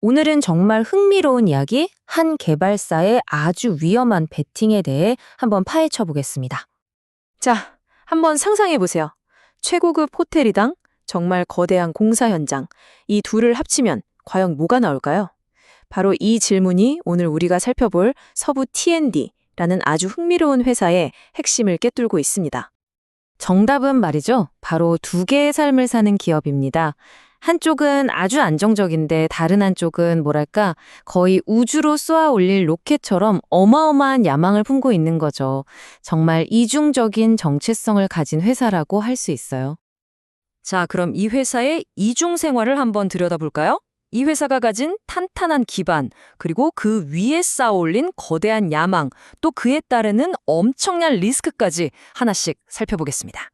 오늘은 정말 흥미로운 이야기, 한 개발사의 아주 위험한 베팅에 대해 한번 파헤쳐 보겠습니다. 자, 한번 상상해 보세요. 최고급 호텔이당 정말 거대한 공사 현장. 이 둘을 합치면 과연 뭐가 나올까요? 바로 이 질문이 오늘 우리가 살펴볼 서부 T&D라는 아주 흥미로운 회사의 핵심을 꿰뚫고 있습니다. 정답은 말이죠. 바로 두 개의 삶을 사는 기업입니다. 한쪽은 아주 안정적인데 다른 한쪽은 뭐랄까 거의 우주로 쏘아 올릴 로켓처럼 어마어마한 야망을 품고 있는 거죠. 정말 이중적인 정체성을 가진 회사라고 할 수 있어요. 자, 그럼 이 회사의 이중 생활을 한번 들여다볼까요? 이 회사가 가진 탄탄한 기반, 그리고 그 위에 쌓아 올린 거대한 야망, 또 그에 따르는 엄청난 리스크까지 하나씩 살펴보겠습니다.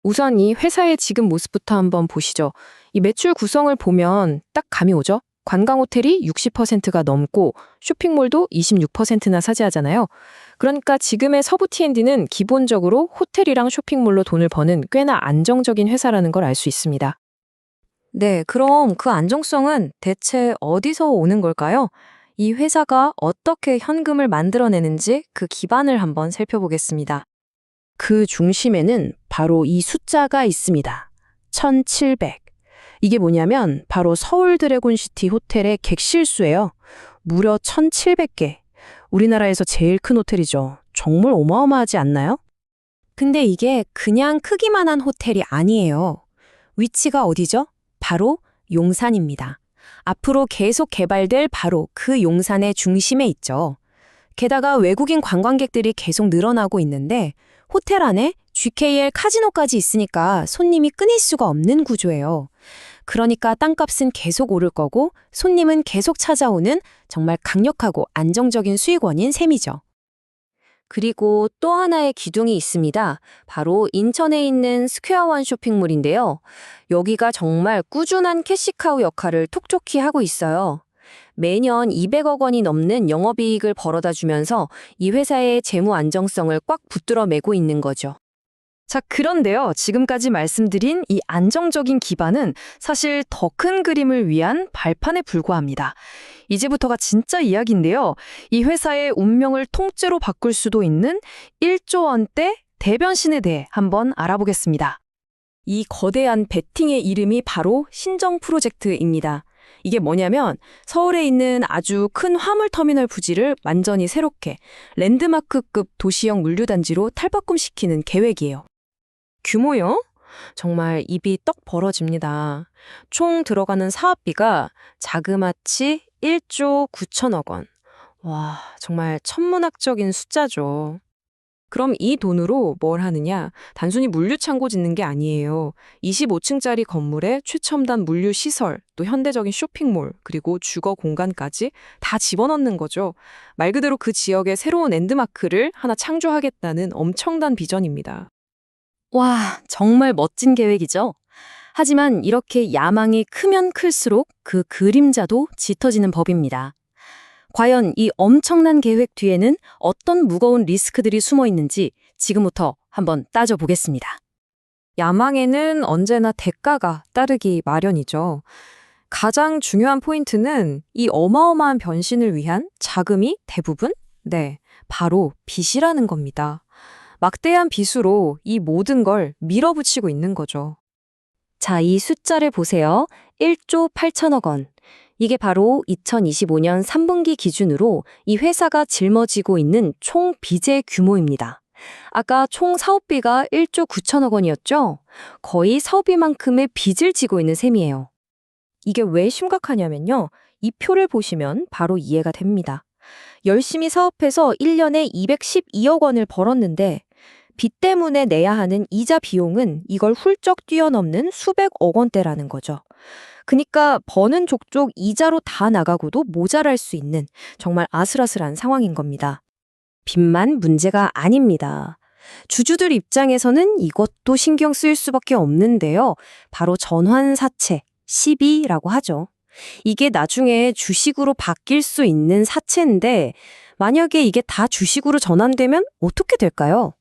우선 이 회사의 지금 모습부터 한번 보시죠. 이 매출 구성을 보면 딱 감이 오죠? 관광 호텔이 60%가 넘고 쇼핑몰도 26%나 차지하잖아요. 그러니까 지금의 서부 T&D는 기본적으로 호텔이랑 쇼핑몰로 돈을 버는 꽤나 안정적인 회사라는 걸 알 수 있습니다. 네, 그럼 그 안정성은 대체 어디서 오는 걸까요? 이 회사가 어떻게 현금을 만들어내는지 그 기반을 한번 살펴보겠습니다. 그 중심에는 바로 이 숫자가 있습니다. 1700. 이게 뭐냐면 바로 서울 드래곤시티 호텔의 객실수예요. 무려 1700개. 우리나라에서 제일 큰 호텔이죠. 정말 어마어마하지 않나요? 근데 이게 그냥 크기만 한 호텔이 아니에요. 위치가 어디죠? 바로 용산입니다. 앞으로 계속 개발될 바로 그 용산의 중심에 있죠. 게다가 외국인 관광객들이 계속 늘어나고 있는데 호텔 안에 GKL 카지노까지 있으니까 손님이 끊일 수가 없는 구조예요. 그러니까 땅값은 계속 오를 거고 손님은 계속 찾아오는 정말 강력하고 안정적인 수익원인 셈이죠. 그리고 또 하나의 기둥이 있습니다. 바로 인천에 있는 스퀘어원 쇼핑몰인데요. 여기가 정말 꾸준한 캐시카우 역할을 톡톡히 하고 있어요. 매년 200억 원이 넘는 영업이익을 벌어다 주면서 이 회사의 재무 안정성을 꽉 붙들어 매고 있는 거죠. 자, 그런데요. 지금까지 말씀드린 이 안정적인 기반은 사실 더 큰 그림을 위한 발판에 불과합니다. 이제부터가 진짜 이야기인데요. 이 회사의 운명을 통째로 바꿀 수도 있는 1조 원대 대변신에 대해 한번 알아보겠습니다. 이 거대한 베팅의 이름이 바로 신정 프로젝트입니다. 이게 뭐냐면 서울에 있는 아주 큰 화물터미널 부지를 완전히 새롭게 랜드마크급 도시형 물류단지로 탈바꿈시키는 계획이에요. 규모요? 정말 입이 떡 벌어집니다. 총 들어가는 사업비가 자그마치 1조 9천억 원. 와, 정말 천문학적인 숫자죠. 그럼 이 돈으로 뭘 하느냐? 단순히 물류창고 짓는 게 아니에요. 25층짜리 건물에 최첨단 물류 시설, 또 현대적인 쇼핑몰, 그리고 주거 공간까지 다 집어넣는 거죠. 말 그대로 그 지역의 새로운 랜드마크를 하나 창조하겠다는 엄청난 비전입니다. 와, 정말 멋진 계획이죠? 하지만 이렇게 야망이 크면 클수록 그 그림자도 짙어지는 법입니다. 과연 이 엄청난 계획 뒤에는 어떤 무거운 리스크들이 숨어 있는지 지금부터 한번 따져보겠습니다. 야망에는 언제나 대가가 따르기 마련이죠. 가장 중요한 포인트는 이 어마어마한 변신을 위한 자금이 대부분, 바로 빚이라는 겁니다. 막대한 빚으로 이 모든 걸 밀어붙이고 있는 거죠. 자, 이 숫자를 보세요. 1조 8천억 원. 이게 바로 2025년 3분기 기준으로 이 회사가 짊어지고 있는 총 빚의 규모입니다. 아까 총 사업비가 1조 9천억 원이었죠? 거의 사업비만큼의 빚을 지고 있는 셈이에요. 이게 왜 심각하냐면요. 이 표를 보시면 바로 이해가 됩니다. 열심히 사업해서 1년에 212억 원을 벌었는데 빚 때문에 내야 하는 이자 비용은 이걸 훌쩍 뛰어넘는 수백억 원대라는 거죠. 그러니까 버는 족족 이자로 다 나가고도 모자랄 수 있는 정말 아슬아슬한 상황인 겁니다. 빚만 문제가 아닙니다. 주주들 입장에서는 이것도 신경 쓰일 수밖에 없는데요. 바로 전환사채, 시비라고 하죠. 이게 나중에 주식으로 바뀔 수 있는 사채인데 만약에 이게 다 주식으로 전환되면 어떻게 될까요?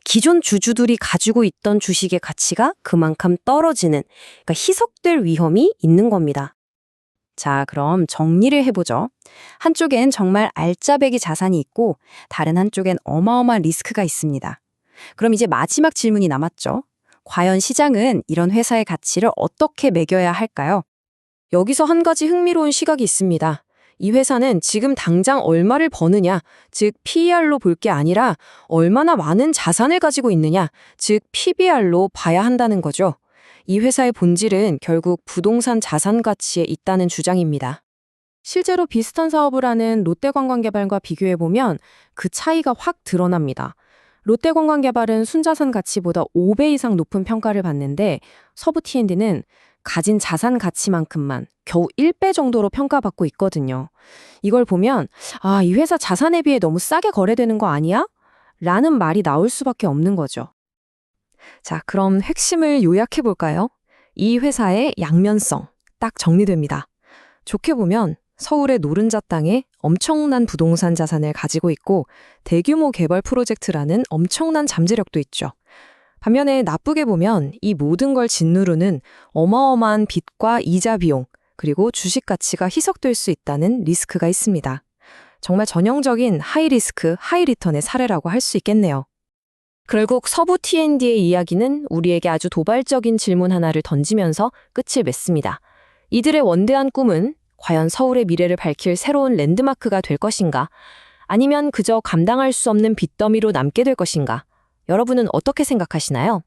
기존 주주들이 가지고 있던 주식의 가치가 그만큼 떨어지는, 그러니까 희석될 위험이 있는 겁니다. 자, 그럼 정리를 해보죠. 한쪽엔 정말 알짜배기 자산이 있고 다른 한쪽엔 어마어마한 리스크가 있습니다. 그럼 이제 마지막 질문이 남았죠. 과연 시장은 이런 회사의 가치를 어떻게 매겨야 할까요? 여기서 한 가지 흥미로운 시각이 있습니다. 이 회사는 지금 당장 얼마를 버느냐, 즉 PER로 볼 게 아니라 얼마나 많은 자산을 가지고 있느냐, 즉 PBR로 봐야 한다는 거죠. 이 회사의 본질은 결국 부동산 자산 가치에 있다는 주장입니다. 실제로 비슷한 사업을 하는 롯데관광개발과 비교해보면 그 차이가 확 드러납니다. 롯데관광개발은 순자산 가치보다 5배 이상 높은 평가를 받는데 서부 T&D는 가진 자산 가치만큼만 겨우 1배 정도로 평가받고 있거든요. 이걸 보면 이 회사 자산에 비해 너무 싸게 거래되는 거 아니야? 라는 말이 나올 수밖에 없는 거죠. 자, 그럼 핵심을 요약해 볼까요? 이 회사의 양면성 딱 정리됩니다. 좋게 보면 서울의 노른자 땅에 엄청난 부동산 자산을 가지고 있고 대규모 개발 프로젝트라는 엄청난 잠재력도 있죠. 반면에 나쁘게 보면 이 모든 걸 짓누르는 어마어마한 빚과 이자 비용, 그리고 주식 가치가 희석될 수 있다는 리스크가 있습니다. 정말 전형적인 하이 리스크, 하이 리턴의 사례라고 할 수 있겠네요. 결국 서부 T&D의 이야기는 우리에게 아주 도발적인 질문 하나를 던지면서 끝을 맺습니다. 이들의 원대한 꿈은 과연 서울의 미래를 밝힐 새로운 랜드마크가 될 것인가? 아니면 그저 감당할 수 없는 빚더미로 남게 될 것인가? 여러분은 어떻게 생각하시나요?